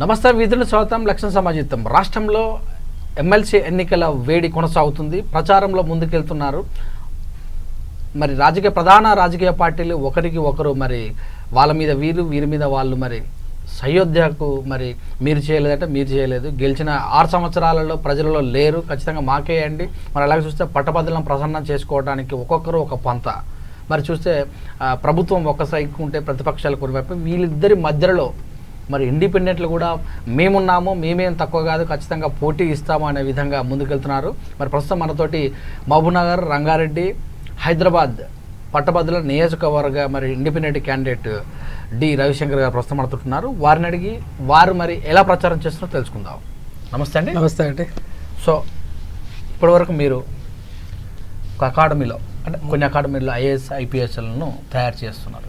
నమస్తే విధుల స్వాగతం. లక్ష్యం సమాజితం. రాష్ట్రంలో ఎమ్మెల్సీ ఎన్నికల వేడి కొనసాగుతుంది. ప్రచారంలో ముందుకెళ్తున్నారు. మరి ప్రధాన రాజకీయ పార్టీలు ఒకరికి ఒకరు మరి వాళ్ళ మీద వీరి మీద వాళ్ళు మరి సయోధ్యకు మరి మీరు చేయలేదంటే మీరు చేయలేదు, గెలిచిన 6 సంవత్సరాలలో ప్రజలలో లేరు, ఖచ్చితంగా మాకేయండి. మరి అలాగే చూస్తే పట్టభద్రులను ప్రసన్నం చేసుకోవడానికి ఒక్కొక్కరు ఒక పంత. మరి చూస్తే ప్రభుత్వం ఒక సైడ్ ఉంటే ప్రతిపక్షాలు కొన్ని వైపు, వీళ్ళిద్దరి మధ్యలో మరి ఇండిపెండెంట్లు కూడా మేమున్నాము, మేమేం తక్కువ కాదు, ఖచ్చితంగా పోటీ ఇస్తాము అనే విధంగా ముందుకెళ్తున్నారు. మరి ప్రస్తుతం మనతోటి మహబూబ్నగర్, రంగారెడ్డి, హైదరాబాద్ పట్టభద్రుల నియోజకవర్గ మరి ఇండిపెండెంట్ క్యాండిడేట్ డి రవిశంకర్ గారు ప్రస్తుతం మనతోటున్నారు. వారిని అడిగి వారు మరి ఎలా ప్రచారం చేస్తున్నారో తెలుసుకుందాం. నమస్తే అండి. నమస్తే అండి. సో ఇప్పటివరకు మీరు ఒక అకాడమీలో అంటే కొన్ని అకాడమీలో ఐఏఎస్ ఐపీఎస్లను తయారు చేస్తున్నారు,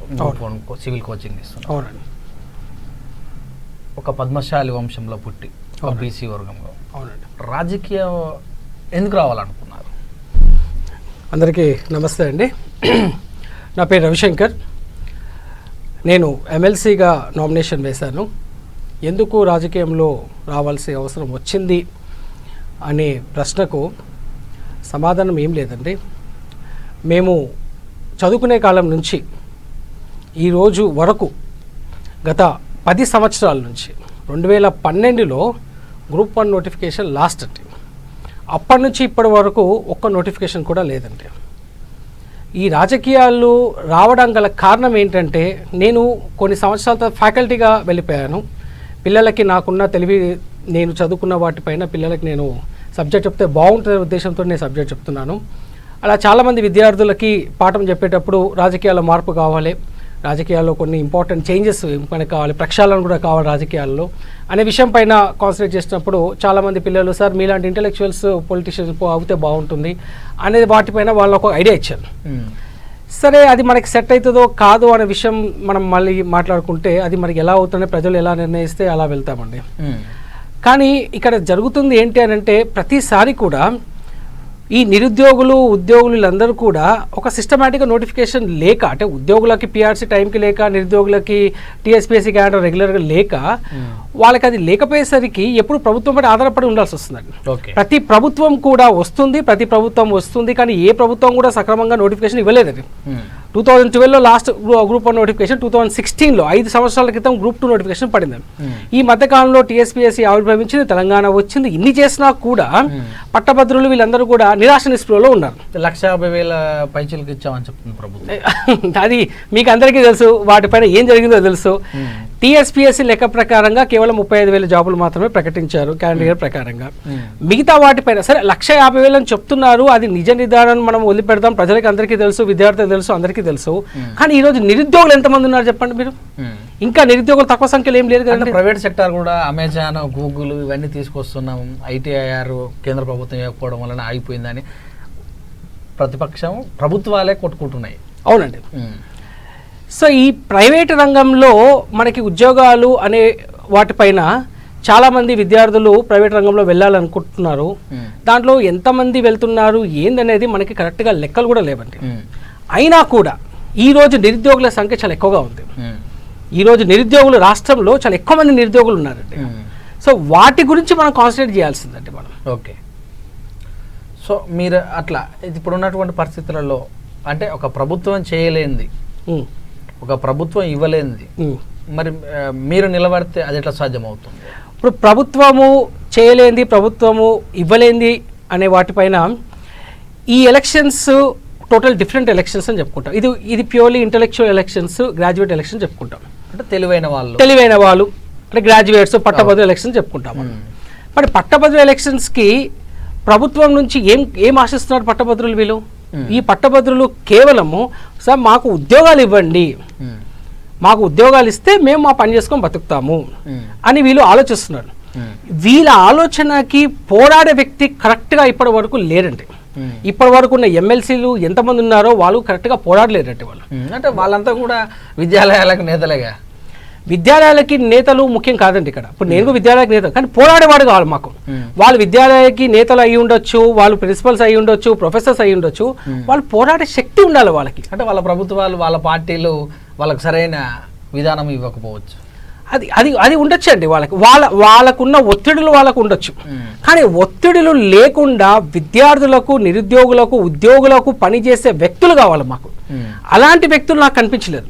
సివిల్ కోచింగ్ ఇస్తున్నారు. అవునండి. ఒక పద్మశాలి వంశంలో పుట్టి ఒక బీసీ వర్గంలో. అవునండి. రాజకీయం ఎందుకు రావాలనుకున్నారు? అందరికీ నమస్తే అండి. నా పేరు రవిశంకర్. నేను ఎమ్మెల్సీగా నామినేషన్ వేశాను. ఎందుకు రాజకీయంలో రావాల్సిన అవసరం వచ్చింది అనే ప్రశ్నకు సమాధానం ఏం లేదండి. మేము చదువుకునే కాలం నుంచి ఈరోజు వరకు గత 10 సంవత్సరాల నుంచి 2012లో గ్రూప్ 1 నోటిఫికేషన్ లాస్ట్ అండి. అప్పటి నుంచి ఇప్పటి వరకు ఒక్క నోటిఫికేషన్ కూడా లేదండి. ఈ రాజకీయాలు రావడం గల కారణం ఏంటంటే, నేను కొన్ని సంవత్సరాల తర్వాత ఫ్యాకల్టీగా వెళ్ళిపోయాను. పిల్లలకి నాకున్న తెలివి, నేను చదువుకున్న వాటిపైన పిల్లలకి నేను సబ్జెక్ట్ చెప్తే బాగుంటుందనే ఉద్దేశంతో నేను సబ్జెక్ట్ చెప్తున్నాను. అలా చాలామంది విద్యార్థులకి పాఠం చెప్పేటప్పుడు రాజకీయాల్లో మార్పు కావాలి, రాజకీయాల్లో కొన్ని ఇంపార్టెంట్ చేంజెస్ మనకు కావాలి, ప్రక్షాళన కూడా కావాలి రాజకీయాల్లో అనే విషయం పైన కాన్సన్ట్రేట్ చేసినప్పుడు చాలామంది పిల్లలు, సార్ మీలాంటి ఇంటెలెక్చువల్స్ పొలిటీషియన్స్ అవుతే బాగుంటుంది అనేది వాటిపైన వాళ్ళు ఒక ఐడియా ఇచ్చారు. సరే, అది మనకి సెట్ అవుతుందో కాదో అనే విషయం మనం మళ్ళీ మాట్లాడుకుంటే అది మనకి ఎలా అవుతుందో ప్రజలు ఎలా నిర్ణయిస్తే అలా వెళ్తామండి. కానీ ఇక్కడ జరుగుతుంది ఏంటి అని అంటే, ప్రతిసారి కూడా ఈ నిరుద్యోగులు ఉద్యోగులు వీళ్ళందరూ కూడా ఒక సిస్టమేటిక్గా నోటిఫికేషన్ లేక, అంటే ఉద్యోగులకి పిఆర్సీ టైంకి లేక, నిరుద్యోగులకి టీఎస్పీఎస్సీ క్యాండర్ రెగ్యులర్గా లేక, వాళ్ళకి అది లేకపోయేసరికి ఎప్పుడు ప్రభుత్వం పై ఆధారపడి ఉండాల్సి వస్తుందండి. ప్రతి ప్రభుత్వం కూడా వస్తుంది, ప్రతి ప్రభుత్వం వస్తుంది, కానీ ఏ ప్రభుత్వం కూడా సక్రమంగా నోటిఫికేషన్ ఇవ్వలేదండి. 2012లో లాస్ట్ గ్రూప్ 1 నోటిఫికేషన్, 2016లో 5 సంవత్సరాల క్రితం గ్రూప్ 2 నోటిఫికేషన్ పడింది. ఈ మధ్యకాలంలో టీఎస్పీఎస్సీ ఆవిర్భవించింది, తెలంగాణ వచ్చింది. ఇన్ని చేసినా కూడా పట్టభద్రులు వీళ్ళందరూ కూడా నిరాశ నిస్పృహలో ఉన్నారు. 150,000 పైచీలకు ఇచ్చామని చెప్తుంది ప్రభుత్వం. అది మీకు అందరికీ తెలుసు, వాటిపైన ఏం జరిగిందో తెలుసు. టీఎస్పీఎస్సీ లెక్క ప్రకారంగా కేవలం 35,000 జాబులు మాత్రమే ప్రకటించారు క్యాలెండర్ ప్రకారంగా. మిగతా వాటిపైన సరే 150,000 అని చెప్తున్నారు. అది నిజ నిర్ధారణ మనం వదిలిపెడదాం, ప్రజలకి అందరికీ తెలుసు, విద్యార్థులకు తెలుసు, అందరికీ తెలుసు. కానీ ఈరోజు నిరుద్యోగులు ఎంతమంది ఉన్నారు చెప్పండి మీరు? ఇంకా నిరుద్యోగులు తక్కువ సంఖ్యలో ఏం లేదు కదండి. ప్రైవేట్ సెక్టార్ కూడా అమెజాన్, గూగుల్ ఇవన్నీ తీసుకొస్తున్నాం, ఐటీఐఆర్ కేంద్ర ప్రభుత్వం ఇవ్వకపోవడం వలన ఆగిపోయిందని ప్రతిపక్షం ప్రభుత్వాలే కొట్టుకుంటున్నాయి. అవునండి. సో ఈ ప్రైవేట్ రంగంలో మనకి ఉద్యోగాలు అనే వాటిపైన చాలామంది విద్యార్థులు ప్రైవేట్ రంగంలో వెళ్ళాలనుకుంటున్నారు. దాంట్లో ఎంతమంది వెళ్తున్నారు ఏందనేది మనకి కరెక్ట్గా లెక్కలు కూడా లేవండి. అయినా కూడా ఈరోజు నిరుద్యోగుల సంఖ్య చాలా ఎక్కువగా ఉంది. ఈరోజు నిరుద్యోగులు రాష్ట్రంలో చాలా ఎక్కువ మంది నిరుద్యోగులు ఉన్నారండి. సో వాటి గురించి మనం కాన్సన్ట్రేట్ చేయాల్సిందండి మనం. ఓకే. సో మీరు అట్లా ఇప్పుడు ఉన్నటువంటి పరిస్థితులలో అంటే ఒక ప్రభుత్వం చేయలేనిది, ఒక ప్రభుత్వం ఇవ్వలేనిది, మరి మీరు నిలబడితే అది ఎట్లా సాధ్యమవుతుంది? ఇప్పుడు ప్రభుత్వము చేయలేంది, ప్రభుత్వము ఇవ్వలేంది అనే వాటిపైన ఈ ఎలక్షన్స్ టోటల్ డిఫరెంట్ ఎలక్షన్స్ అని చెప్పుకుంటాం. ఇది purely intellectual elections, graduate election చెప్పుకుంటాం. అంటే తెలివైన వాళ్ళు అంటే గ్రాడ్యుయేట్స్, పట్టభద్రుల ఎలక్షన్ చెప్పుకుంటాం. మరి పట్టభద్రుల ఎలక్షన్స్కి ప్రభుత్వం నుంచి ఏం ఆశిస్తున్నారు పట్టభద్రులు? వీళ్ళు ఈ పట్టభద్రులు కేవలము సార్ మాకు ఉద్యోగాలు ఇవ్వండి, మాకు ఉద్యోగాలు ఇస్తే మేము మా పని చేసుకొని బతుకుతాము అని వీళ్ళు ఆలోచిస్తున్నారు. వీళ్ళ ఆలోచనకి పోరాడే వ్యక్తి కరెక్ట్గా ఇప్పటి వరకు లేరండి. ఇప్పటి వరకు ఉన్న ఎమ్మెల్సీలు ఎంతమంది ఉన్నారో వాళ్ళు కరెక్ట్గా పోరాడలేరండి. వాళ్ళు అంటే వాళ్ళంతా కూడా విద్యాలయాలకు నేతలేగా. విద్యాలయాలకి నేతలు ముఖ్యం కాదండి ఇక్కడ. ఇప్పుడు నేను విద్యాలయాలకు నేత, కానీ పోరాడేవాడు కావాలి మాకు. వాళ్ళు విద్యాలయాలకి నేతలు అయి ఉండొచ్చు, వాళ్ళు ప్రిన్సిపల్స్ అయి ఉండొచ్చు, ప్రొఫెసర్స్ అయి ఉండొచ్చు, వాళ్ళు పోరాడే శక్తి ఉండాలి వాళ్ళకి. అంటే వాళ్ళ ప్రభుత్వాలు, వాళ్ళ పార్టీలు వాళ్ళకి సరైన విధానం ఇవ్వకపోవచ్చు. అది అది అది ఉండొచ్చు అండి వాళ్ళకున్న ఒత్తిడులు వాళ్ళకు ఉండొచ్చు. కానీ ఒత్తిడులు లేకుండా విద్యార్థులకు, నిరుద్యోగులకు, ఉద్యోగులకు పనిచేసే వ్యక్తులు కావాలి మాకు. అలాంటి వ్యక్తులు నాకు కనిపించలేదు.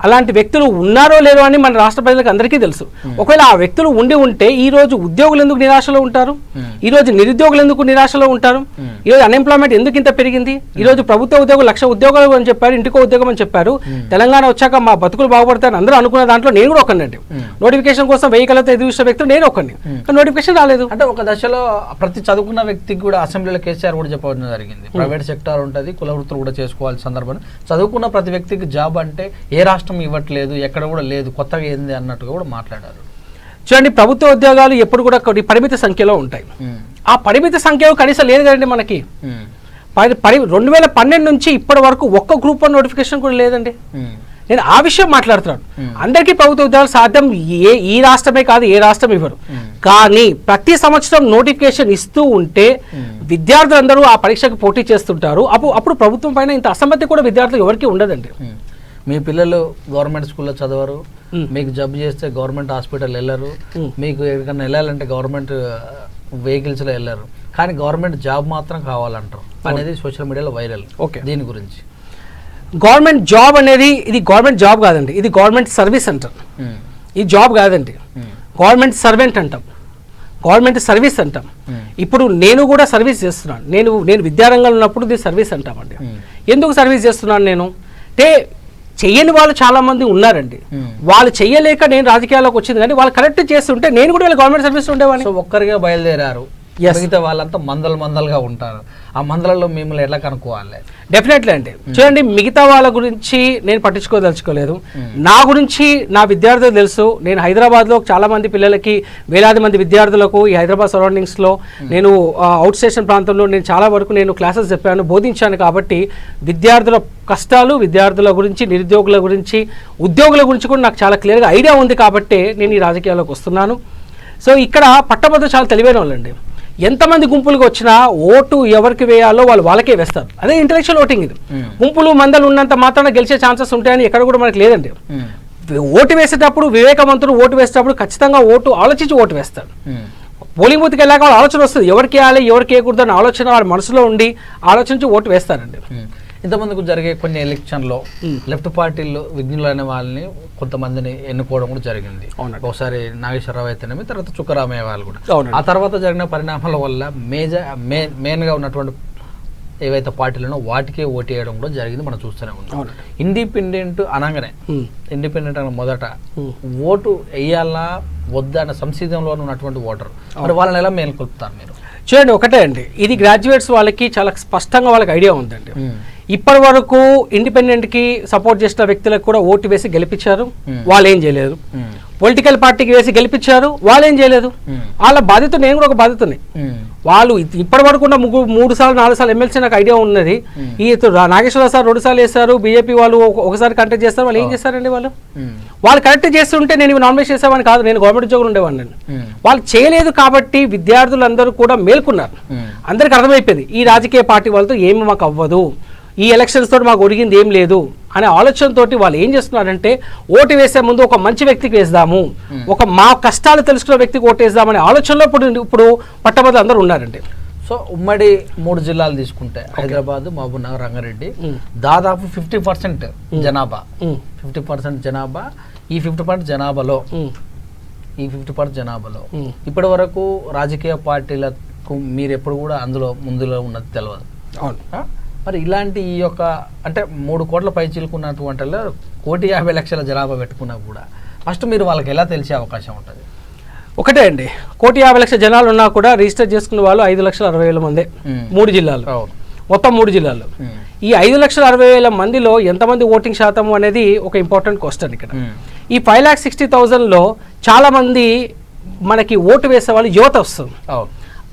అలాంటి వ్యక్తులు ఉన్నారో లేదో అని మన రాష్ట్ర ప్రజలకు అందరికీ తెలుసు. ఒకవేళ ఆ వ్యక్తులు ఉంటే ఈ రోజు ఉద్యోగులు ఎందుకు నిరాశలో ఉంటారు, ఈ రోజు నిరుద్యోగులు ఎందుకు నిరాశలో ఉంటారు, ఈ రోజు అన్ఎంప్లాయ్మెంట్ ఎందుకు ఇంత పెరిగింది, ఈ రోజు ప్రభుత్వ ఉద్యోగులు 1,00,000 ఉద్యోగాలు అని చెప్పారు, ఇంటికో ఉద్యోగం అని చెప్పారు, తెలంగాణ వచ్చాక మా బతుకులు బాగుపడతాయని అందరూ అనుకున్న దాంట్లో నేను కూడా ఒకనండి. నోటిఫికేషన్ కోసం 1000 కళ్ళతో ఎదురు చూసిన వ్యక్తులు నేను ఒకరిని. నోటిఫికేషన్ రాలేదు. అంటే ఒక దశలో ప్రతి చదువుకున్న వ్యక్తికి కూడా అసెంబ్లీలో కేసీఆర్ కూడా చెప్పడం జరిగింది, ప్రైవేట్ సెక్టార్ ఉంటుంది, కుల వృత్తులు కూడా చేసుకోవాల్సిన సందర్భం. చదువుకున్న ప్రతి వ్యక్తికి జాబ్ అంటే ఏ రాష్ట్రం ఇవ్వట్లేదు, ఎక్కడ కూడా లేదు, కొత్తగా ఏంది అన్నట్టుగా కూడా మాట్లాడారు. చూడండి, ప్రభుత్వ ఉద్యోగాలు ఎప్పుడు కూడా పరిమిత సంఖ్యలో ఉంటాయి. ఆ పరిమిత సంఖ్యలో కనీసం లేదు కదండి మనకి. 2012 నుంచి ఇప్పటి వరకు ఒక్క గ్రూప్ 1 నోటిఫికేషన్ కూడా లేదండి. నేను ఆ విషయం మాట్లాడుతున్నాను. అందరికీ ప్రభుత్వ ఉద్యోగాలు సాధ్యం, ఈ రాష్ట్రమే కాదు, ఏ రాష్ట్రం ఇవ్వరు. కానీ ప్రతి సంవత్సరం నోటిఫికేషన్ ఇస్తూ ఉంటే విద్యార్థులందరూ ఆ పరీక్షకు పోటీ చేస్తుంటారు. అప్పుడు ప్రభుత్వం పైన ఇంత అసమ్మతి కూడా విద్యార్థులు ఎవరికి ఉండదండి. మీ పిల్లలు గవర్నమెంట్ స్కూల్లో చదవరు, మీకు జబ్బు చేస్తే గవర్నమెంట్ హాస్పిటల్ వెళ్ళరు, మీకు ఎక్కడికన్నా వెళ్ళాలంటే గవర్నమెంట్ వెహికల్స్లో వెళ్ళరు, కానీ గవర్నమెంట్ జాబ్ మాత్రం కావాలంటారు అనేది సోషల్ మీడియాలో వైరల్. ఓకే, దీని గురించి గవర్నమెంట్ జాబ్ అనేది ఇది గవర్నమెంట్ జాబ్ కాదండి, ఇది గవర్నమెంట్ సర్వీస్ అంటారు. ఇది జాబ్ కాదండి, గవర్నమెంట్ సర్వెంట్ అంటాం, గవర్నమెంట్ సర్వీస్ అంటాం. ఇప్పుడు నేను కూడా సర్వీస్ చేస్తున్నాను. నేను విద్యారంగంలో ఉన్నప్పుడు ఇది సర్వీస్ అంటామండి. ఎందుకు సర్వీస్ చేస్తున్నాను నేను అంటే, చెయ్యని వాళ్ళు చాలా మంది ఉన్నారండి. వాళ్ళు చెయ్యలేక నేను రాజకీయాల్లోకి వచ్చింది, కానీ వాళ్ళు కరెక్ట్ చేస్తుంటే నేను కూడా వీళ్ళు గవర్నమెంట్ సర్వీస్ ఉండేవాడిని. సో ఒక్కరిగా బయలుదేరారు, మిగతా వాళ్ళంతా మందలుగా ఉంటారు. ఆ మందలలో మిమ్మల్ని ఎట్లా కనుక్కోవాలి? డెఫినెట్లీ అండి. చూడండి, మిగతా వాళ్ళ గురించి నేను పట్టించుకోదలుచుకోలేదు. నా గురించి నా విద్యార్థులు తెలుసు. నేను హైదరాబాద్లో చాలా మంది పిల్లలకి, వేలాది మంది విద్యార్థులకు ఈ హైదరాబాద్ సరౌండింగ్స్లో నేను అవుట్ స్టేషన్ ప్రాంతంలో నేను చాలా వరకు నేను క్లాసెస్ చెప్పాను, బోధించాను. కాబట్టి విద్యార్థుల కష్టాలు, విద్యార్థుల గురించి, నిరుద్యోగుల గురించి, ఉద్యోగుల గురించి కూడా నాకు చాలా క్లియర్గా ఐడియా ఉంది. కాబట్టి నేను ఈ రాజకీయాల్లోకి వస్తున్నాను. సో ఇక్కడ పట్టభద్రులు చాలా తెలివైన వాళ్ళండి. ఎంతమంది గుంపులుగా వచ్చినా ఓటు ఎవరికి వేయాలో వాళ్ళకే వేస్తారు. అదే ఇంటెలెక్చువల్ ఓటింగ్. ఇది గుంపులు మందలు ఉన్నంత మాత్రాన గెలిచే ఛాన్సెస్ ఉంటాయని ఎక్కడ కూడా మనకు లేదండి. ఓటు వేసేటప్పుడు వివేకవంతులు ఓటు వేసేటప్పుడు ఖచ్చితంగా ఆలోచించి ఓటు వేస్తాడు. పోలింగ్ బూత్కి వెళ్ళాక వాళ్ళ ఆలోచన వస్తుంది, ఎవరికి వేయాలి ఎవరికి వేయకూడదు అనే ఆలోచన వాళ్ళ మనసులో ఉండి ఆలోచించి ఓటు వేస్తారండి. ఇంతమందికి జరిగే కొన్ని ఎలక్షన్లో లెఫ్ట్ పార్టీలు విఘ్నులు అనే వాళ్ళని కొంతమందిని ఎన్నుకోవడం కూడా జరిగింది. ఒకసారి నాగేశ్వరరావు అయితేనేమి, తర్వాత చుక్కరామయ్య వాళ్ళు కూడా. ఆ తర్వాత జరిగిన పరిణామాల వల్ల మెయిన్గా ఉన్నటువంటి ఏవైతే పార్టీలను వాటికే ఓటు వేయడం కూడా జరిగింది, మనం చూస్తూనే ఉన్నాం. ఇండిపెండెంట్ అనగానే మొదట ఓటు వేయాలా వద్దా అన్న సంసిద్ధంలో ఉన్నటువంటి ఓటర్, మరి వాళ్ళని ఎలా మేల్కొల్పుతారు మీరు? చూడండి, ఒకటే అండి, ఇది గ్రాడ్యుయేట్స్ వాళ్ళకి చాలా స్పష్టంగా వాళ్ళకి ఐడియా ఉందండి. ఇప్పటి వరకు ఇండిపెండెంట్కి సపోర్ట్ చేసిన వ్యక్తులకు కూడా ఓటు వేసి గెలిపించారు, వాళ్ళు ఏం చేయలేదు. పొలిటికల్ పార్టీకి వేసి గెలిపించారు, వాళ్ళు ఏం చేయలేదు. వాళ్ళ బాధ్యత, నేను కూడా ఒక బాధ్యతని. వాళ్ళు ఇప్పటి వరకు ఉన్న 3 సార్లు 4 సార్లు ఎమ్మెల్సీ నాకు ఐడియా ఉన్నది. ఈ నాగేశ్వరరావు సార్ 2 సార్లు వేస్తారు, బీజేపీ వాళ్ళు ఒకసారి కంటెక్ట్ చేస్తారు. వాళ్ళు ఏం చేస్తారండి? వాళ్ళు కరెక్ట్ చేస్తుంటే నేను నామినేట్ చేసేవాడిని కాదు, నేను గవర్నమెంట్ ఉద్యోగులు ఉండేవాడిని. వాళ్ళు చేయలేదు కాబట్టి విద్యార్థులందరూ కూడా మేల్కొన్నారు. అందరికి అర్థమైపోయింది, ఈ రాజకీయ పార్టీ వాళ్ళతో ఏమి మాకు అవ్వదు, ఈ ఎలక్షన్స్ తోటి మాకు ఒరిగింది ఏం లేదు అనే ఆలోచనతో వాళ్ళు ఏం చేస్తున్నారంటే, ఓటు వేసే ముందు ఒక మంచి వ్యక్తికి వేద్దాము, ఒక మా కష్టాలు తెలుసుకున్న వ్యక్తికి ఓటు వేద్దామనే ఆలోచనలో ఇప్పుడు పట్టభద్రులు అందరూ ఉన్నారండి. సో ఉమ్మడి 3 జిల్లాలు తీసుకుంటే హైదరాబాద్, మహబూబ్నగర్, రంగారెడ్డి, దాదాపు 50% జనాభా, 50% జనాభా, ఈ 50% జనాభాలో ఇప్పటి వరకు రాజకీయ పార్టీలకు మీరు ఎప్పుడు కూడా ముందులో ఉన్నది తెలియదు. మరి ఇలాంటి ఈ యొక్క అంటే 3 కోట్ల పై చిలుకున్నటువంటి 1,50,00,000 జనాభా పెట్టుకున్నా కూడా ఫస్ట్ మీరు వాళ్ళకి ఎలా తెలిసే అవకాశం ఉంటుంది? ఒకటే అండి, 1,50,00,000 జనాలు ఉన్నా కూడా రిజిస్టర్ చేసుకున్న వాళ్ళు 5,60,000 మందే 3 జిల్లాలు, మొత్తం 3 జిల్లాలు. ఈ 5,60,000 మందిలో ఎంతమంది ఓటింగ్ శాతం అనేది ఒక ఇంపార్టెంట్ క్వశ్చన్ ఇక్కడ. ఈ 5,60,000లో చాలా మంది మనకి ఓటు వేసే వాళ్ళు యువత వస్తుంది.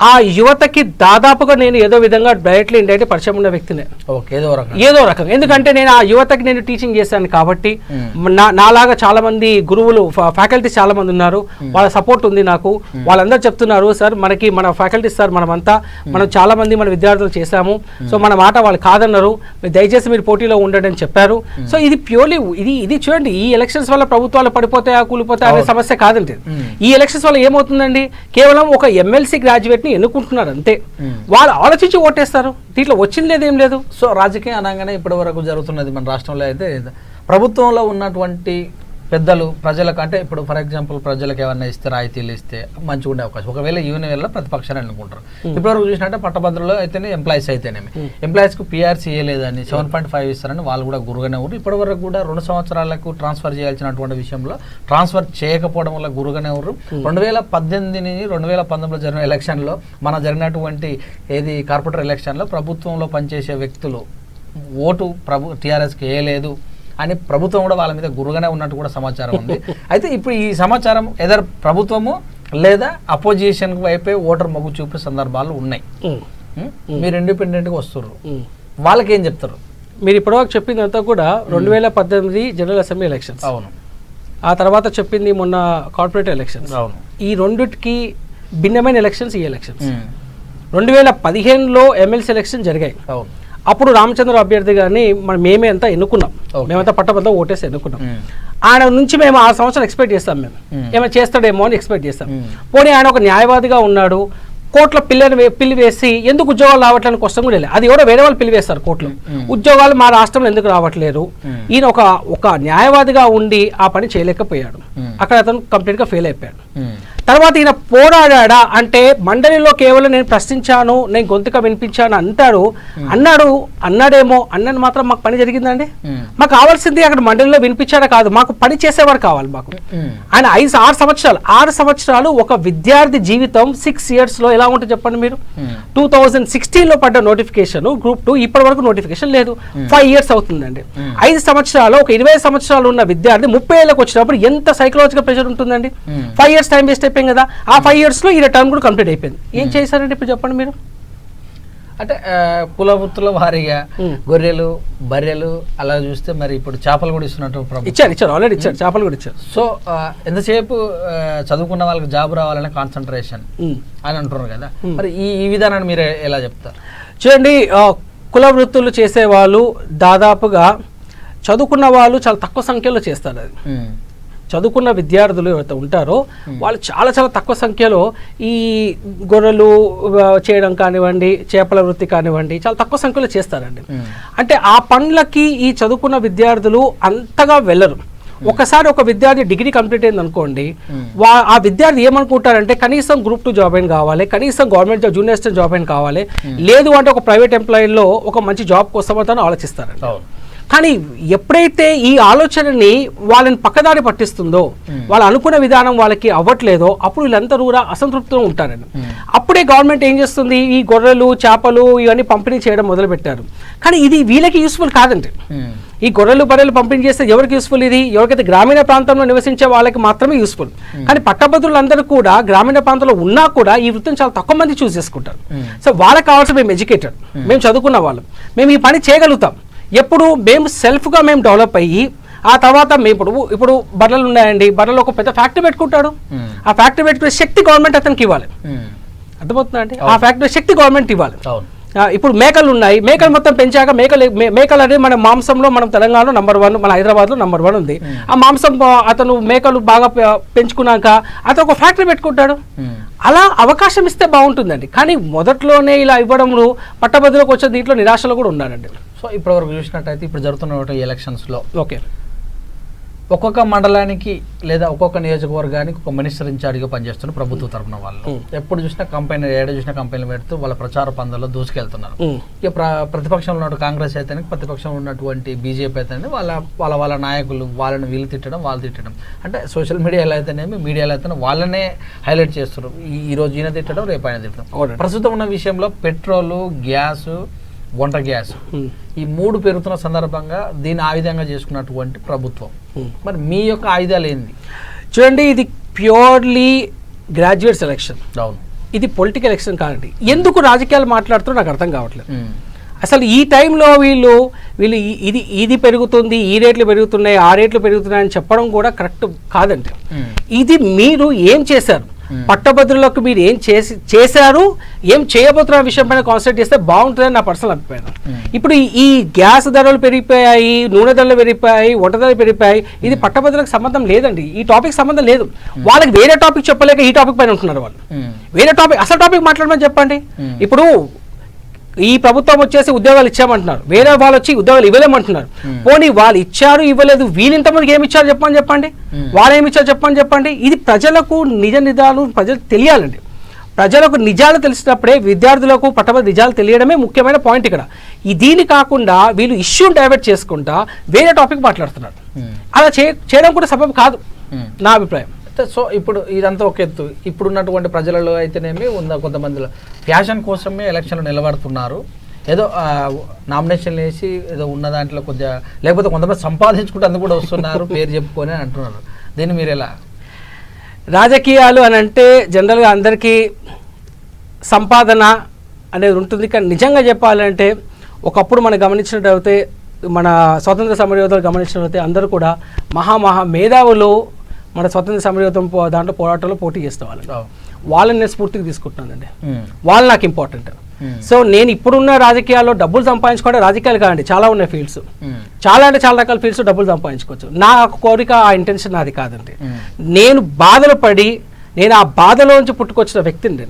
ఆ యువతకి దాదాపుగా నేను ఏదో విధంగా డైరెక్ట్లీ ఇండైరెక్ట్లీ పరిచయం ఉన్న వ్యక్తినే. ఓకే, ఏదో రకం. ఎందుకంటే నేను ఆ యువతకి నేను టీచింగ్ చేశాను కాబట్టి, నాలాగా చాలా మంది గురువులు ఫ్యాకల్టీస్ చాలా మంది ఉన్నారు, వాళ్ళ సపోర్ట్ ఉంది నాకు. వాళ్ళందరూ చెప్తున్నారు, సార్ మనకి మన ఫ్యాకల్టీస్ సార్ మనం చాలా మంది మన విద్యార్థులు చేశాము, సో మన మాట వాళ్ళు కాదన్నారు, దయచేసి మీరు పోటీలో ఉండండి అని చెప్పారు. సో ఇది ప్యూర్లీ ఇది చూడండి, ఈ ఎలక్షన్స్ వల్ల ప్రభుత్వాలు పడిపోతాయా కూలిపోతాయా అనే సమస్య కాదండి. ఈ ఎలక్షన్స్ వల్ల ఏమవుతుందండి, కేవలం ఒక ఎమ్మెల్సీ గ్రాడ్యుయేట్ ని ఎన్నుకుంటున్నారు అంతే. వాళ్ళు ఆలోచించి ఓటేస్తారు, దీంట్లో వచ్చింది లేదేం లేదు. సో రాజకీయం అనగానే ఇప్పటి వరకు జరుగుతున్నది మన రాష్ట్రంలో అయితే ప్రభుత్వంలో ఉన్నటువంటి పెద్దలు ప్రజలకు, అంటే ఇప్పుడు ఫర్ ఎగ్జాంపుల్ ప్రజలకు ఏమన్నా ఇస్తే రాయితీలు ఇస్తే మంచిగా ఉండే అవకాశం, ఒకవేళ ఈవెన్ వేళ ప్రతిపక్షాన్ని అనుకుంటారు. ఇప్పటివరకు చూసినట్టే పట్టభద్రులు అయితేనే ఎంప్లాయీస్ అయితేనేమి ఎంప్లాయీస్కి పిఆర్సీ ఇవ్వలేదని 7.5 ఇస్తారని వాళ్ళు కూడా గురుగానే ఊరు. ఇప్పటి వరకు కూడా 2 సంవత్సరాలకు ట్రాన్స్ఫర్ చేయాల్సినటువంటి విషయంలో ట్రాన్స్ఫర్ చేయకపోవడం వల్ల గురుగానే ఊరు. 2018 నుంచి 2019లో జరిగిన ఎలక్షన్లో జరిగినటువంటి ఏది కార్పొరేటర్ ఎలక్షన్లో ప్రభుత్వంలో పనిచేసే వ్యక్తులు ఓటు టీఆర్ఎస్కి వేయలేదు అని ప్రభుత్వం కూడా వాళ్ళ మీద గురుగానే ఉన్నట్టు కూడా సమాచారం ఉంది. అయితే ఇప్పుడు ఈ సమాచారం ఎదర్ ప్రభుత్వము లేదా అపోజిషన్ వైపే ఓటర్ మొగ్గు చూపే సందర్భాలు ఉన్నాయి. మీరు ఇండిపెండెంట్గా వస్తున్నారు, వాళ్ళకి ఏం చెప్తారు? మీరు ఇప్పటివరకు చెప్పిందంతా కూడా 2018 జనరల్ అసెంబ్లీ ఎలక్షన్స్, అవును. ఆ తర్వాత చెప్పింది మొన్న కార్పొరేట్ ఎలక్షన్స్, అవును. ఈ రెండిటికి భిన్నమైన ఎలక్షన్స్ ఈ ఎలక్షన్స్. 2015లో ఎమ్మెల్సీ ఎలక్షన్ జరిగాయి, అవును. అప్పుడు రామచంద్ర అభ్యర్థి గారిని మేమే అంతా ఎన్నుకున్నాం, మేమంతా పట్టభద్రులు ఓటేసి ఎన్నుకున్నాం. ఆయన నుంచి మేము 6 సంవత్సరాలు ఎక్స్పెక్ట్ చేస్తాం, మేము ఏమైనా చేస్తాడేమో అని ఎక్స్పెక్ట్ చేస్తాం. పోనీ ఆయన ఒక న్యాయవాదిగా ఉన్నాడు, కోర్టులో పిల్లి వేసి ఎందుకు ఉద్యోగాలు రావట్లేని క్వశ్చన్ కూడా లేదు. అది ఎవరో వేరే వాళ్ళు పిల్లి వేస్తారు కోర్టులో, ఉద్యోగాలు మా రాష్ట్రంలో ఎందుకు రావట్లేదు. ఈయన ఒక న్యాయవాదిగా ఉండి ఆ పని చేయలేకపోయాడు, అక్కడ అతను కంప్లీట్గా ఫెయిల్ అయిపోయాడు. తర్వాత ఈయన పోరాడా అంటే మండలిలో కేవలం నేను ప్రశ్నించాను, నేను గొంతుగా వినిపించాను అన్నాడేమో. అన్నది మాత్రం మాకు పని జరిగిందండి. మాకు కావాల్సింది అక్కడ మండలిలో వినిపించాడా కాదు, మాకు పని చేసేవాడు కావాలి. మాకు ఆయన 6 సంవత్సరాలు ఒక విద్యార్థి జీవితం 6 yearsలో ఎలా ఉంటుంది చెప్పండి మీరు. 2016లో పడ్డ నోటిఫికేషన్ గ్రూప్ 2 ఇప్పటి వరకు నోటిఫికేషన్ లేదు. 5 years అవుతుందండి. 5 సంవత్సరాలు ఒక 20 సంవత్సరాలు ఉన్న విద్యార్థి 30 ఏళ్ళకి వచ్చినప్పుడు ఎంత సైకలాజికల్ ప్రెషర్ ఉంటుందండి. 5 years టైం వేస్ట్ అయిపోయింది కదా. ఆ 5 yearsలో ఈ టర్మ్ కూడా కంప్లీట్ అయిపోయింది. ఏం చేశారండి ఇప్పుడు చెప్పండి మీరు? అంటే కులవృత్తుల వారీగా గొర్రెలు బర్రెలు అలా చూస్తే మరి ఇప్పుడు చేపలు కూడా ఇస్తున్నట్టు ఇచ్చారు ఆల్రెడీ ఇచ్చారు, చేపలు కూడా ఇచ్చారు. సో ఎంతసేపు చదువుకున్న వాళ్ళకి జాబ్ రావాలనే కాన్సన్ట్రేషన్ అని అంటున్నారు కదా, మరి ఈ విధానాన్ని మీరు ఎలా చెప్తారు? చూడండి, కుల వృత్తులు చేసే వాళ్ళు దాదాపుగా చదువుకున్న వాళ్ళు చాలా తక్కువ సంఖ్యలో చేస్తారు. అది చదువుకున్న విద్యార్థులు ఎవరైతే ఉంటారో వాళ్ళు చాలా చాలా తక్కువ సంఖ్యలో ఈ గొర్రెలు చేయడం కానివ్వండి, చేపల వృత్తి కానివ్వండి, చాలా తక్కువ సంఖ్యలో చేస్తారండి. అంటే ఆ పనులకి ఈ చదువుకున్న విద్యార్థులు అంతగా వెళ్ళరు. ఒకసారి ఒక విద్యార్థి డిగ్రీ కంప్లీట్ అయింది అనుకోండి, ఆ విద్యార్థి ఏమనుకుంటారంటే కనీసం గ్రూప్ 2 జాబ్ అయిన కావాలి, కనీసం government job junior assistant job అయిన కావాలి, లేదు అంటే ఒక ప్రైవేట్ ఎంప్లాయీలో ఒక మంచి జాబ్ కోసం అని ఆలోచిస్తారండి. కానీ ఎప్పుడైతే ఈ ఆలోచనని వాళ్ళని పక్కదారి పట్టిస్తుందో, వాళ్ళు అనుకున్న విధానం వాళ్ళకి అవ్వట్లేదో, అప్పుడు వీళ్ళంతా కూడా అసంతృప్తితో ఉంటారండి. అప్పుడే గవర్నమెంట్ ఏం చేస్తుంది, ఈ గొర్రెలు చేపలు ఇవన్నీ పంపిణీ చేయడం మొదలు పెట్టారు. కానీ ఇది వీళ్ళకి యూస్ఫుల్ కాదండి. ఈ గొర్రెలు బర్రెలు పంపిణీ చేస్తే ఎవరికి యూస్ఫుల్? ఇది ఎవరికైతే గ్రామీణ ప్రాంతంలో నివసించే వాళ్ళకి మాత్రమే యూస్ఫుల్. కానీ పట్టభద్రులందరూ కూడా గ్రామీణ ప్రాంతంలో ఉన్నా కూడా ఈ వృత్తిని చాలా తక్కువ మంది చూస్ చేసుకుంటారు. సో వాళ్ళకి కావాల్సిన మేము ఎడ్యుకేటెడ్, మేము చదువుకున్న వాళ్ళం, మేము ఈ పని చేయగలుగుతాం. ఎప్పుడు మేము సెల్ఫ్గా మేము డెవలప్ అయ్యి ఆ తర్వాత మేము ఇప్పుడు బర్రెలు ఉన్నాయండి, బర్రెలు ఒక పెద్ద ఫ్యాక్టరీ పెట్టుకుంటాడు, ఆ ఫ్యాక్టరీ పెట్టుకునే శక్తి గవర్నమెంట్ అతనికి ఇవ్వాలి. అర్థమవుతుందండి? ఆ ఫ్యాక్టరీ శక్తి గవర్నమెంట్ ఇవ్వాలి. ఇప్పుడు మేకలు ఉన్నాయి, మేకలు మొత్తం పెంచాక మేకలు అనేది మన మాంసంలో మనం తెలంగాణలో నంబర్ 1, మన హైదరాబాద్లో నంబర్ 1 ఉంది. ఆ మాంసం అతను మేకలు బాగా పెంచుకున్నాక అతను ఒక ఫ్యాక్టరీ పెట్టుకుంటాడు. అలా అవకాశం ఇస్తే బాగుంటుందండి. కానీ మొదట్లోనే ఇలా ఇవ్వడంలో పట్టభద్రులకు వచ్చే దీంట్లో నిరాశలో కూడా ఉన్నారండి. సో ఇప్పటివరకు చూసినట్టయితే ఇప్పుడు జరుగుతున్న ఎలక్షన్స్లో ఓకే, ఒక్కొక్క మండలానికి లేదా ఒక్కొక్క నియోజకవర్గానికి ఒక మినిస్టర్ ఇన్ఛార్జ్గా పనిచేస్తున్నారు ప్రభుత్వ తరఫున వాళ్ళు. ఎప్పుడు చూసినా కంపెనీలు పెడుతూ వాళ్ళ ప్రచార పందాల్లో దూసుకెళ్తున్నారు. ఇక ప్రతిపక్షంలో ఉన్న కాంగ్రెస్ అయితే, ప్రతిపక్షంలో ఉన్నటువంటి బీజేపీ అయితే వాళ్ళ నాయకులు వాళ్ళని వీళ్ళు తిట్టడం, వాళ్ళు తిట్టడం, అంటే సోషల్ మీడియాలో అయితేనేమి మీడియాలో అయితేనే వాళ్ళనే హైలైట్ చేస్తున్నారు. ఈ రోజు ఈయన తిట్టడం, రేపు ఆయన తిట్టడం. ప్రస్తుతం ఉన్న విషయంలో పెట్రోలు, గ్యాసు, వంట గ్యాస్ ఈ 3 పెరుగుతున్న సందర్భంగా దీన్ని ఆ విధంగా చేసుకున్నటువంటి ప్రభుత్వం, మరి మీ యొక్క ఆయుధాలు ఏంది? చూడండి, ఇది ప్యూర్లీ గ్రాడ్యుయేట్ సెలెక్షన్. అవును, ఇది పొలిటికల్ ఎలక్షన్ కాదండి. ఎందుకు రాజకీయాలు మాట్లాడుతారో నాకు అర్థం కావట్లేదు. అసలు ఈ టైంలో వీళ్ళు ఇది పెరుగుతుంది, ఈ రేట్లు పెరుగుతున్నాయి, ఆ రేట్లు పెరుగుతున్నాయి అని చెప్పడం కూడా కరెక్ట్ కాదండి. ఇది మీరు ఏం చేశారు, పట్టభద్రులకు మీరు ఏం చేశారు, ఏం చేయబోతున్న విషయం పైన కాన్సన్ట్రేట్ చేస్తే బాగుంటుందని నా పర్సనల్ అభిప్రాయం. ఇప్పుడు ఈ గ్యాస్ ధరలు పెరిగిపోయాయి, నూనె ధరలు పెరిగిపోయాయి, వంట ధరలు పెరిగిపోయాయి, ఇది పట్టభద్రులకు సంబంధం లేదండి. ఈ టాపిక్ సంబంధం లేదు. వాళ్ళకి వేరే టాపిక్ చెప్పలేక ఈ టాపిక్ పైన ఉంటున్నారు. వాళ్ళు వేరే టాపిక్, అసలు టాపిక్ మాట్లాడమని చెప్పండి. ఇప్పుడు ఈ ప్రభుత్వం వచ్చేసి ఉద్యోగాలు ఇచ్చామంటున్నారు, వేరే వాళ్ళు వచ్చి ఉద్యోగాలు ఇవ్వలేమంటున్నారు. పోనీ వాళ్ళు ఇచ్చారు ఇవ్వలేదు, వీళ్ళు ఇంతమందికి ఏమి ఇచ్చారు చెప్పండి, వాళ్ళు ఏమి ఇచ్చారు చెప్పండి. ఇది ప్రజలకు నిజ నిజాలు ప్రజలకు తెలియాలండి. ప్రజలకు నిజాలు తెలిసినప్పుడే విద్యార్థులకు పట్టభద్రుల నిజాలు తెలియడమే ముఖ్యమైన పాయింట్ ఇక్కడ. దీని కాకుండా వీళ్ళు ఇష్యూని డైవర్ట్ చేసుకుంటా వేరే టాపిక్ మాట్లాడుతున్నారు. అలా చేయడం కూడా సబబు కాదు నా అభిప్రాయం. సో ఇప్పుడు ఇదంతా ఒక ఎత్తు. ఇప్పుడున్నటువంటి ప్రజలలో అయితేనేమి కొంతమందిలో ఫ్యాషన్ కోసమే ఎలక్షన్లు నిలబడుతున్నారు. ఏదో నామినేషన్లు వేసి ఏదో ఉన్న దాంట్లో కొద్దిగా, లేకపోతే కొంతమంది సంపాదించుకుంటే అందుకు కూడా వస్తున్నారు పేరు చెప్పుకొని అంటున్నారు. దీన్ని మీరు ఎలా? రాజకీయాలు అని అంటే జనరల్గా అందరికీ సంపాదన అనేది ఉంటుంది. కానీ నిజంగా చెప్పాలంటే ఒకప్పుడు మనం గమనించినట్టయితే, మన స్వాతంత్ర సమరయోధులు గమనించినట్లయితే అందరూ కూడా మహా మేధావులు మన స్వతంత్ర సమరయోధం దాంట్లో పోరాటంలో పోటీ చేస్తే వాళ్ళని నేను స్ఫూర్తికి తీసుకుంటున్నానండి. వాళ్ళు నాకు ఇంపార్టెంట్. సో నేను ఇప్పుడున్న రాజకీయాల్లో డబ్బులు సంపాదించుకోవడం రాజకీయాలు కాదండి, చాలా ఉన్నాయి ఫీల్డ్స్, చాలా అంటే చాలా రకాల ఫీల్డ్స్ డబ్బులు సంపాదించుకోవచ్చు. నా కోరిక, ఆ ఇంటెన్షన్ నాది కాదండి. నేను బాధలు పడి, నేను ఆ బాధలోంచి పుట్టుకొచ్చిన వ్యక్తిని.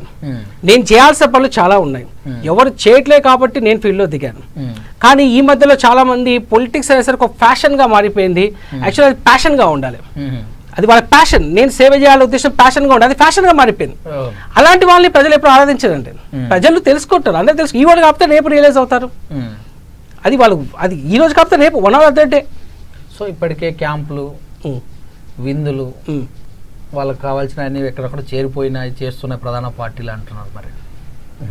నేను చేయాల్సిన పనులు చాలా ఉన్నాయి, ఎవరు చేయట్లే కాబట్టి నేను ఫీల్డ్లో దిగాను. కానీ ఈ మధ్యలో చాలా మంది పొలిటిక్స్ అనేసరికి ఒక ఫ్యాషన్గా మారిపోయింది. యాక్చువల్లీ అది ప్యాషన్గా ఉండాలి, అది వాళ్ళ ప్యాషన్. నేను సేవ చేయాలనే ఉద్దేశం ప్యాషన్గా ఉండాలి, అది ఫ్యాషన్గా మారిపోయింది. అలాంటి వాళ్ళని ప్రజలు ఎప్పుడు ఆరాధించారండి. ప్రజలు తెలుసుకుంటారు, అందరూ తెలుసు. ఈ వాళ్ళు కాకపోతే రేపు రియలైజ్ అవుతారు. అది వాళ్ళు, అది ఈ రోజు కాకపోతే రేపు, 1 hour అదే డే. సో ఇప్పటికే క్యాంపులు, విందులు, వాళ్ళకి కావాల్సిన అన్ని ఎక్కడెక్కడ చేరిపోయినాయి, చేస్తున్న ప్రధాన పార్టీలు అంటున్నారు.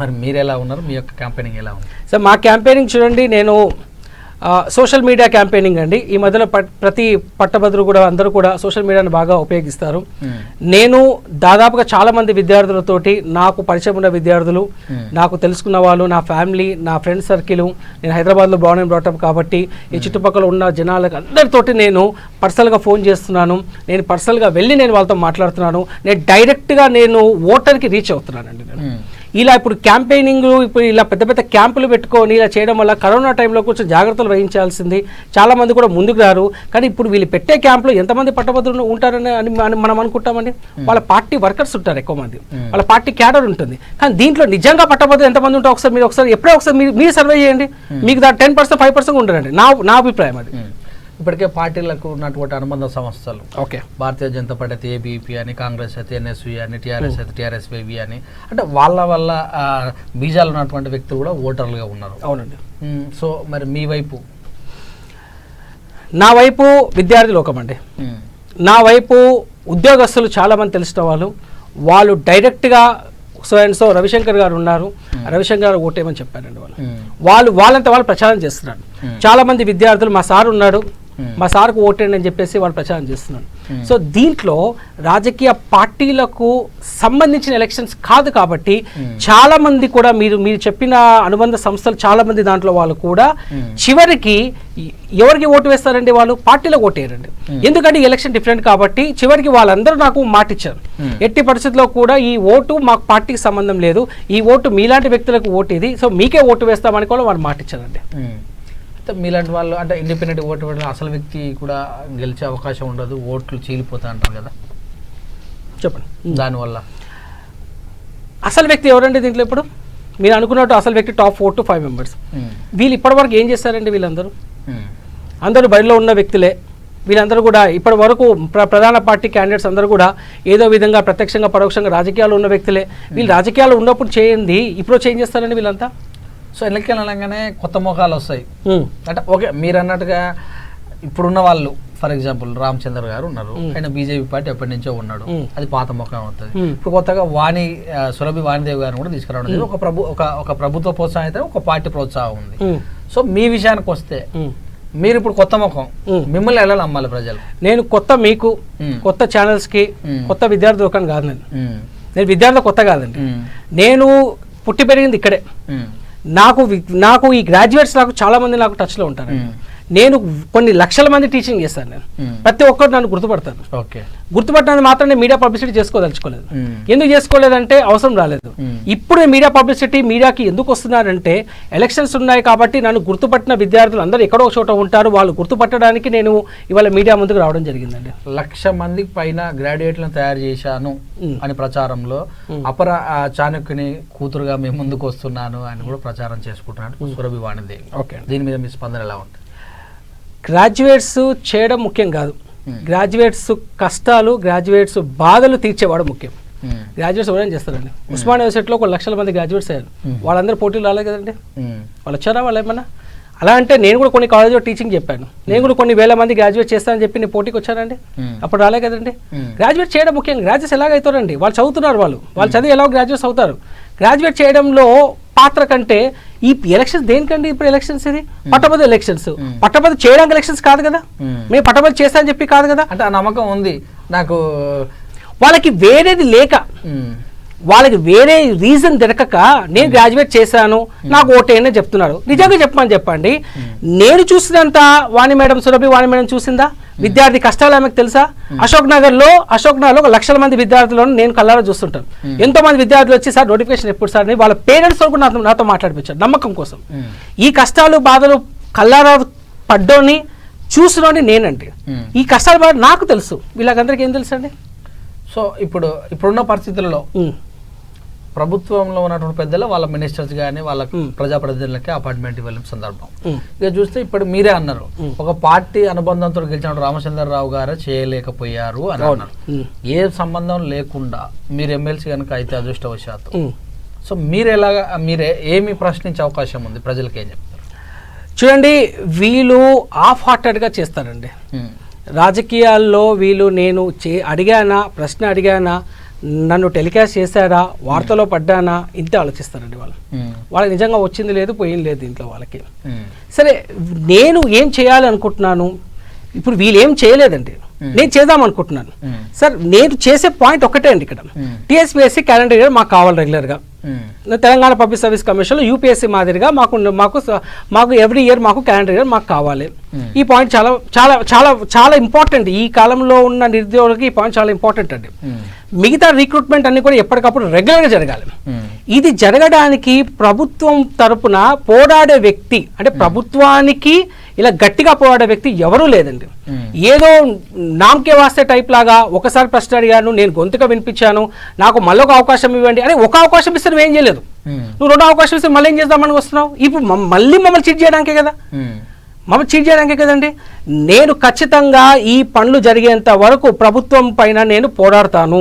మరి మీరు ఎలా ఉన్నారు? మీ యొక్క క్యాంపెయినింగ్ ఎలా ఉంది? సార్ మా క్యాంపెయినింగ్ చూడండి, నేను సోషల్ మీడియా క్యాంపెయినింగ్ అండి. ఈ మధ్యలో ప్రతి పట్టభద్రులు కూడా అందరూ కూడా సోషల్ మీడియాను బాగా ఉపయోగిస్తారు. నేను దాదాపుగా చాలా మంది విద్యార్థులతోటి, నాకు పరిచయం ఉన్న విద్యార్థులు, నాకు తెలుసుకున్న వాళ్ళు, నా ఫ్యామిలీ, నా ఫ్రెండ్ సర్కిల్, నేను హైదరాబాద్లో బోర్న్ అండ్ బ్రాటప్ కాబట్టి ఈ చుట్టుపక్కల ఉన్న జనాలకు అందరితోటి నేను పర్సనల్గా ఫోన్ చేస్తున్నాను. నేను పర్సనల్గా వెళ్ళి నేను వాళ్ళతో మాట్లాడుతున్నాను. నేను డైరెక్ట్గా నేను ఓటర్కి రీచ్ అవుతున్నానండి. నేను ఇలా ఇప్పుడు క్యాంపెయినింగ్, ఇప్పుడు ఇలా పెద్ద పెద్ద క్యాంపులు పెట్టుకొని ఇలా చేయడం వల్ల కరోనా టైంలో కొంచెం జాగ్రత్తలు వహించాల్సింది. చాలామంది కూడా ముందుకు రారు. కానీ ఇప్పుడు వీళ్ళు పెట్టే క్యాంపులో ఎంతమంది పట్టభద్రులు ఉంటారని మనం అనుకుంటామండి. వాళ్ళ పార్టీ వర్కర్స్ ఉంటారు ఎక్కువ మంది, వాళ్ళ పార్టీ క్యాడర్ ఉంటుంది. కానీ దీంట్లో నిజంగా పట్టభద్రులు ఎంతమంది ఉంటారో ఒకసారి ఎప్పుడో ఒకసారి మీరు సర్వే చేయండి. మీకు దాని 10%, 5% ఉండరండి. నా అభిప్రాయం అది. ఇప్పటికే పార్టీలకు ఉన్నటువంటి అనుబంధ సంస్థలు, ఓకే, భారతీయ జనతా పార్టీ అయితే ఏబీపీ అని, కాంగ్రెస్ అయితే ఎన్ఎస్వి అని, టీఆర్ఎస్ అయితే టీఆర్ఎస్వి అని, అంటే వాళ్ళ బీజాలు ఉన్నటువంటి వ్యక్తులు కూడా ఓటర్లుగా ఉన్నారు. అవునండి. సో మరి మీ వైపు? నా వైపు విద్యార్థి లోకం అండి. నా వైపు ఉద్యోగస్తులు చాలామంది తెలిసిన వాళ్ళు డైరెక్ట్గా సో రవిశంకర్ గారు ఉన్నారు, రవిశంకర్ గారు ఓటేమని చెప్పారండి. వాళ్ళంతా వాళ్ళు ప్రచారం చేస్తున్నారు. చాలా మంది విద్యార్థులు, మా సార్ ఉన్నాడు, మా సార్కు ఓటేయండి అని చెప్పేసి వాళ్ళు ప్రచారం చేస్తున్నారు. సో దీంట్లో రాజకీయ పార్టీలకు సంబంధించిన ఎలక్షన్స్ కాదు కాబట్టి చాలా మంది కూడా మీరు చెప్పిన అనుబంధ సంస్థలు చాలా మంది దాంట్లో వాళ్ళు కూడా చివరికి ఎవరికి ఓటు వేస్తారండి? వాళ్ళు పార్టీలకు ఓటు వేయరండి. ఎందుకంటే ఎలక్షన్ డిఫరెంట్ కాబట్టి చివరికి వాళ్ళందరూ నాకు మాట ఇచ్చారు, ఎట్టి పరిస్థితుల్లో కూడా ఈ ఓటు మాకు పార్టీకి సంబంధం లేదు, ఈ ఓటు మీలాంటి వ్యక్తులకు ఓటు ఇది, సో మీకే ఓటు వేస్తామని కూడా వాళ్ళు మాట ఇచ్చారండి. మీలాంటి వాళ్ళు అంటే ఇండిపెండెంట్ ఓటు వేయడం, అసలు వ్యక్తి కూడా గెలిచే అవకాశం ఉండదు, ఓట్లు చీలిపోతా అంటారు కదా, చెప్పండి. దానివల్ల అసలు వ్యక్తి ఎవరండి దీంట్లో? ఇప్పుడు మీరు అనుకున్నట్టు అసలు వ్యక్తి టాప్ 4 to 5 members. వీళ్ళు ఇప్పటివరకు ఏం చేస్తారండి? అందరూ బయటలో ఉన్న వ్యక్తులే. వీళ్ళందరూ కూడా ఇప్పటి వరకు ప్రధాన పార్టీ క్యాండిడేట్స్ అందరూ కూడా ఏదో విధంగా ప్రత్యక్షంగా పరోక్షంగా రాజకీయాలు ఉన్న వ్యక్తులే. వీళ్ళు రాజకీయాలు ఉన్నప్పుడు చేయండి, ఇప్పుడు చేంజ్ చేస్తారండి వీళ్ళంతా. సో ఎన్నికలు అనగానే కొత్త ముఖాలు వస్తాయి. అంటే ఓకే, మీరు అన్నట్టుగా ఇప్పుడున్న వాళ్ళు, ఫర్ ఎగ్జాంపుల్ రామచంద్ర గారు ఉన్నారు, ఆయన బీజేపీ పార్టీ ఎప్పటి నుంచో ఉన్నాడు, అది పాత ముఖం అవుతుంది. ఇప్పుడు కొత్తగా సురభి వాణిదేవి గారిని కూడా తీసుకురావడం ఒక ప్రభుత్వ ప్రోత్సాహం అయితే ఒక పార్టీ ప్రోత్సాహం ఉంది. సో మీ విషయానికి వస్తే మీరు ఇప్పుడు కొత్త ముఖం, మిమ్మల్ని ఎలా నమ్మాలి ప్రజలు? నేను కొత్త, మీకు కొత్త ఛానల్స్ కి కొత్త విద్యార్థి లోకాన్ని కాదు. నేను విద్యార్థి కొత్త కాదండి. నేను పుట్టి పెరిగింది ఇక్కడే. నాకు ఈ గ్రాడ్యుయేట్స్ చాలా మంది నాకు టచ్లో ఉంటారు. నేను కొన్ని లక్షల మంది టీచింగ్ చేస్తాను. నేను ప్రతి ఒక్కరు నన్ను గుర్తుపడతాను. గుర్తుపట్టడానికి మాత్రం నేను మీడియా పబ్లిసిటీ చేసుకోదలుచుకోలేదు. ఎందుకు చేసుకోలేదంటే అవసరం రాలేదు. ఇప్పుడు మీడియా పబ్లిసిటీ మీడియాకి ఎందుకు వస్తున్నారంటే ఎలక్షన్స్ ఉన్నాయి కాబట్టి నన్ను గుర్తుపట్టిన విద్యార్థులు అందరూ ఎక్కడో ఒక చోట ఉంటారు, వాళ్ళు గుర్తుపట్టడానికి నేను ఇవాళ మీడియా ముందుకు రావడం జరిగిందండి. 1,00,000 మందికి పైన గ్రాడ్యుయేట్లను తయారు చేశాను అని ప్రచారంలో అపర చాణక్యుని కూతురుగా మేము ముందుకు వస్తున్నాను అని కూడా ప్రచారం చేసుకుంటున్నాడు సురభి వాణిదేవి. దీని మీద మీ స్పందన ఎలా ఉంది? గ్రాడ్యుయేట్స్ చేయడం ముఖ్యం కాదు, గ్రాడ్యుయేట్స్ కష్టాలు, గ్రాడ్యుయేట్స్ బాధలు తీర్చేవాడు ముఖ్యం. గ్రాడ్యుయేట్స్ ఎవరైనా చేస్తారండి. ఉస్మానియా యూనివర్సిటీలో 1,00,000 మంది గ్రాడ్యుయేట్స్ అయ్యారు. వాళ్ళందరూ పోటీలు రాలేదు కదండి. వాళ్ళు వచ్చారా? వాళ్ళు ఏమన్నా అలా అంటే నేను కూడా కొన్ని కాలేజ్లో టీచింగ్ చెప్పాను. నేను కూడా కొన్ని వేల మంది గ్రాడ్యుయేట్ చేస్తానని చెప్పి నేను పోటీకి వచ్చానండి. అప్పుడు రాలే కదండి. గ్రాడ్యుయేట్ చేయడం ముఖ్యం. గ్రాడ్యుయేట్స్ ఎలాగైతారండి? వాళ్ళు చదువుతున్నారు, వాళ్ళు చదివి ఎలా గ్రాడ్యుయేట్స్ అవుతారు. గ్రాడ్యుయేట్ చేయడంలో పాత్ర కంటే ఈ ఎలక్షన్స్ దేనికండి? ఇప్పుడు ఎలక్షన్స్ ఇది పట్టభద్రుల ఎలక్షన్స్. పట్టభద్రులు చేయడానికి ఎలక్షన్స్ కాదు కదా, మేము పట్టభద్రులు చేస్తానని చెప్పి కాదు కదా. అంటే ఆ నమ్మకం ఉంది నాకు. వాళ్ళకి వేరేది లేక, వాళ్ళకి వేరే రీజన్ దొరకక నేను గ్రాడ్యుయేట్ చేశాను నాకు ఓటేనే చెప్తున్నారు. నిజంగా చెప్పమని చెప్పండి. నేను చూసినంత వాణి మేడం, సురభి వాణి మేడం చూసిందా? విద్యార్థి కష్టాలు ఆమెకు తెలుసా? అశోక్ నగర్లో 1,00,000 మంది విద్యార్థులను నేను కళ్ళారా చూస్తుంటాను. ఎంతో మంది విద్యార్థులు వచ్చి సార్ నోటిఫికేషన్ ఎప్పుడు సార్ అని వాళ్ళ పేరెంట్స్ కూడా నాతో మాట్లాడిపించారు నమ్మకం కోసం. ఈ కష్టాలు బాధలు కళ్ళారా పడ్డోని చూసినోని నేనండి. ఈ కష్టాలు బాధ నాకు తెలుసు, వీళ్ళకందరికీ ఏం తెలుసు అండి? సో ఇప్పుడున్న పరిస్థితుల్లో ప్రభుత్వంలో ఉన్నటువంటి పెద్దలు వాళ్ళ మినిస్టర్స్ కానీ వాళ్ళ ప్రజాప్రతినిధులకి అపాయింట్మెంట్ ఇవ్వలేని సందర్భం. ఇక చూస్తే ఇప్పుడు మీరే అన్నారు, ఒక పార్టీ అనుబంధంతో గెలిచిన రామచంద్రరావు గారు చేయలేకపోయారు అని అన్నారు. ఏ సంబంధం లేకుండా మీరు ఎమ్మెల్సీ కనుక అయితే అదృష్టవశాత్తు, సో మీరే ఏమి ప్రశ్నించే అవకాశం ఉంది? ప్రజలకి ఏం చెప్తారు? చూడండి, వీళ్ళు హాఫ్ హార్టెడ్గా చేస్తారండి రాజకీయాల్లో. వీళ్ళు నేను ప్రశ్న అడిగానా, నన్ను టెలికాస్ట్ చేశారా, వార్తలో పడ్డానా, ఇంతే ఆలోచిస్తారండి వాళ్ళు. వాళ్ళకి నిజంగా వచ్చింది లేదు, పోయింది లేదు ఇంట్లో వాళ్ళకి. సరే, నేను ఏం చేయాలి అనుకుంటున్నాను? ఇప్పుడు వీళ్ళు ఏం చేయలేదండి, నేను చేద్దాం అనుకుంటున్నాను. సార్, నేను చేసే పాయింట్ ఒకటే అండి. ఇక్కడ టీఎస్పీఎస్సీ క్యాలెండర్ ఇయర్ మాకు కావాలి రెగ్యులర్గా. తెలంగాణ పబ్లిక్ సర్వీస్ కమిషన్లో యూపీఎస్సీ మాదిరిగా మాకు ఎవ్రీ ఇయర్ మాకు క్యాలెండర్ ఇయర్ మాకు కావాలి. ఈ పాయింట్ చాలా చాలా చాలా చాలా ఇంపార్టెంట్. ఈ కాలంలో ఉన్న నిరుద్యోగులకి ఈ పాయింట్ చాలా ఇంపార్టెంట్ అండి. మిగతా రిక్రూట్మెంట్ అన్ని కూడా ఎప్పటికప్పుడు రెగ్యులర్గా జరగాలి. ఇది జరగడానికి ప్రభుత్వం తరపున పోరాడే వ్యక్తి, అంటే ప్రభుత్వానికి ఇలా గట్టిగా పోరాడే వ్యక్తి ఎవరూ లేదండి. ఏదో నామకే వాస్తే టైప్ లాగా ఒకసారి ప్రశ్న అడిగాను, నేను గొంతుగా వినిపించాను, నాకు మళ్ళీ ఒక అవకాశం ఇవ్వండి అని ఒక అవకాశం ఇస్తే నువ్వేం చేయలేదు, నువ్వు 2వ అవకాశం ఇస్తే మళ్ళీ ఏం చేద్దామని వస్తున్నావు? ఇప్పుడు మళ్ళీ మమ్మల్ని చీట్ చేయడానికే కదా, కదండి. నేను ఖచ్చితంగా ఈ పనులు జరిగేంత వరకు ప్రభుత్వం పైన నేను పోరాడతాను.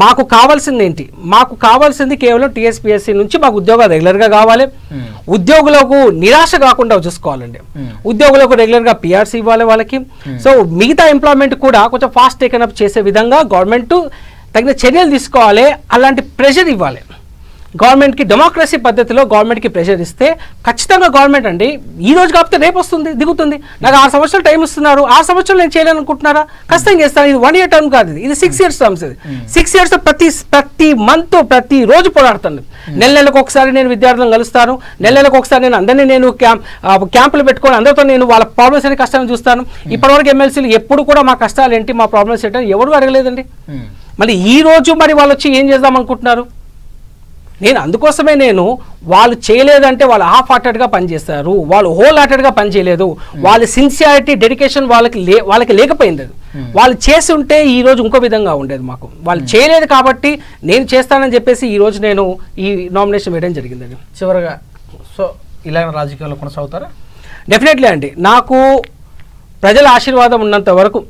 మాకు కావాల్సింది ఏంటి? మాకు కావాల్సింది కేవలం టీఎస్పీఎస్సీ నుంచి మాకు ఉద్యోగాలు రెగ్యులర్గా కావాలి. ఉద్యోగులకు నిరాశ కాకుండా చూసుకోవాలండి. ఉద్యోగులకు రెగ్యులర్గా పిఆర్సీ ఇవ్వాలి వాళ్ళకి. సో మిగతా ఎంప్లాయ్మెంట్ కూడా కొంచెం ఫాస్ట్ టేకన్ అప్ చేసే విధంగా గవర్నమెంట్ తగిన చర్యలు తీసుకోవాలి. అలాంటి ప్రెషర్ ఇవ్వాలి గవర్నమెంట్కి. డెమోక్రసీ పద్ధతిలో గవర్నమెంట్కి ప్రెషర్ ఇస్తే ఖచ్చితంగా గవర్నమెంట్ అండి ఈ రోజు కాకపోతే రేపు వస్తుంది, దిగుతుంది. నాకు 6 సంవత్సరాలు టైం ఇస్తున్నారు, 6 సంవత్సరాలు నేను చేయలేను అనుకుంటున్నారా? ఖచ్చితంగా చేస్తాను. ఇది 1 year టర్మ్ కాదు, ఇది 6 years టర్మ్స్. ఇది 6 years ప్రతి మంత్ ప్రతి రోజు పోరాడుతాను. నెలకు ఒకసారి నేను విద్యార్థులను కలుస్తాను, నెలకు ఒకసారి నేను అందరినీ నేను క్యాంపులు పెట్టుకొని అందరితో నేను వాళ్ళ ప్రాబ్లమ్స్ అనే కష్టాలను చూస్తాను. ఇప్పటివరకు ఎమ్మెల్సీలు ఎప్పుడు కూడా మా కష్టాలు ఏంటి, మా ప్రాబ్లమ్స్ ఏంటని ఎవరు అడగలేదండి. మళ్ళీ ఈ రోజు మరి వాళ్ళు వచ్చి ఏం చేద్దాం అనుకుంటున్నారు? అందుకోసమే నేను వాళ్ళు చేయలేదంటే వాళ్ళు హాఫ్ హార్టెడ్గా పనిచేస్తారు, వాళ్ళు హోల్ హార్టెడ్గా పనిచేయలేదు, వాళ్ళ సిన్సియారిటీ డెడికేషన్ వాళ్ళకి లేకపోయింది. వాళ్ళు చేసి ఉంటే ఈ రోజు ఇంకో విధంగా ఉండేది. మాకు వాళ్ళు చేయలేదు కాబట్టి నేను చేస్తానని చెప్పేసి ఈ రోజు నేను ఈ నామినేషన్ వేయడం జరిగిందండి. చివరిగా సో ఇలా రాజకీయాల్లో కొనసాగుతారా? డెఫినెట్లీ అండి. నాకు ప్రజల ఆశీర్వాదం ఉన్నంత వరకు,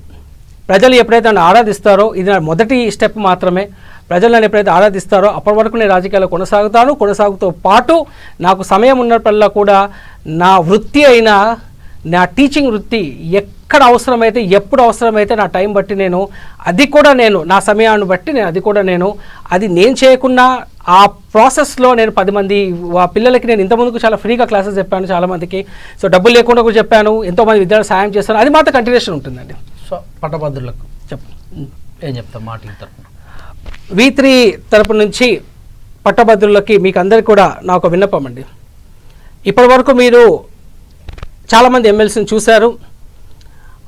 ప్రజలు ఎప్పుడైతే నన్ను ఆరాధిస్తారో, ఇది నా మొదటి స్టెప్ మాత్రమే. ప్రజలు నన్ను ఎప్పుడైతే ఆరాధిస్తారో అప్పటి వరకు నేను రాజకీయాల్లో కొనసాగుతాను. కొనసాగుతూ పాటు నాకు సమయం ఉన్నప్పుడల్లా కూడా నా వృత్తి అయిన నా టీచింగ్ వృత్తి ఎక్కడ అవసరమైతే, ఎప్పుడు అవసరమైతే నా టైం బట్టి నేను అది కూడా నేను నా సమయాన్ని బట్టి అది నేను చేయకుండా ఆ ప్రాసెస్లో నేను 10 మంది పిల్లలకి నేను ఇంతకుముందుకు చాలా ఫ్రీగా క్లాసెస్ చెప్పాను చాలామందికి. సో డబ్బులు లేకుండా కూడా చెప్పాను, ఎంతోమంది విద్యార్థులు సాయం చేస్తాను. అది మాత్రం కంటిన్యూషన్ ఉంటుందండి. సో పట్టభద్రులకు ఏం చెప్తాం మాటలు తరపున? V3 తరపు నుంచి పట్టభద్రులకి మీకు అందరికీ కూడా నా ఒక విన్నపం అండి. ఇప్పటి వరకు మీరు చాలామంది ఎమ్మెల్సీని చూశారు.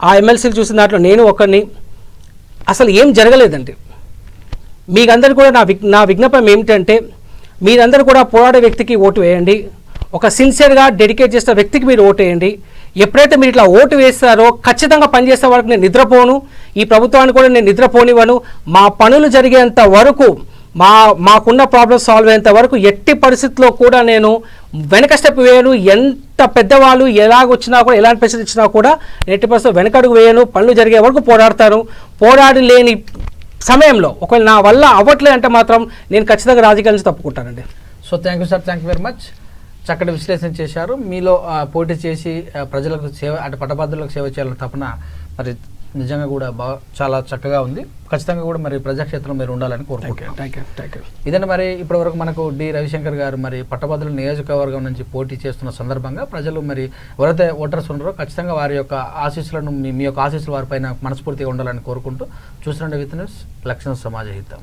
ఆ ఎమ్మెల్సీలు చూసిన దాంట్లో నేను ఒకరిని. అసలు ఏం జరగలేదండి. మీకందరికీ కూడా నా విజ్ఞాపనం ఏమిటంటే, మీరందరూ కూడా పోరాడే వ్యక్తికి ఓటు వేయండి. ఒక సిన్సియర్గా డెడికేట్ చేసిన వ్యక్తికి మీరు ఓటు వేయండి. ఎప్పుడైతే మీరు ఇట్లా ఓటు వేస్తారో ఖచ్చితంగా పనిచేసే వరకు నేను నిద్రపోను. ఈ ప్రభుత్వాన్ని కూడా నేను నిద్రపోనివ్వను. మా పనులు జరిగేంత వరకు, మాకున్న ప్రాబ్లమ్ సాల్వ్ అయ్యేంత వరకు ఎట్టి పరిస్థితుల్లో కూడా నేను వెనక స్టెప్ వేయను. ఎంత పెద్దవాళ్ళు ఎలాగొచ్చినా కూడా, ఎలాంటి పరిస్థితి ఇచ్చినా కూడా ఎట్టి పరిస్థితుల్లో వెనకడుగు వేయను. పనులు జరిగే వరకు పోరాడతాను. పోరాడి లేని సమయంలో ఒకవేళ నా వల్ల అవ్వట్లే అంటే మాత్రం నేను ఖచ్చితంగా రాజకీయాల నుంచి తప్పుకుంటానండి. So thank you sir, thank you very much. చక్కటి విశ్లేషణ చేశారు. మీలో పోటీ చేసి ప్రజలకు సేవ, అంటే పట్టభద్రులకు సేవ చేయాలని తపన మరి నిజంగా కూడా చాలా చక్కగా ఉంది. ఖచ్చితంగా కూడా మరి ప్రజాక్షేత్రంలో మీరు ఉండాలని కోరుకుంటున్నాను. Thank you. ఇదండి మరి ఇప్పటివరకు మనకు డి రవిశంకర్ గారు మరి పట్టభద్రుల నియోజకవర్గం నుంచి పోటీ చేస్తున్న సందర్భంగా ప్రజలు మరి ఎవరైతే ఓటర్స్ ఉన్నారో ఖచ్చితంగా వారి యొక్క ఆశీస్సులను, మీ యొక్క ఆశీస్సులు వారిపైన మనస్ఫూర్తిగా ఉండాలని కోరుకుంటూ చూస్తుండే విత్ న్యూస్ లక్ష్మణ సమాజ హితం.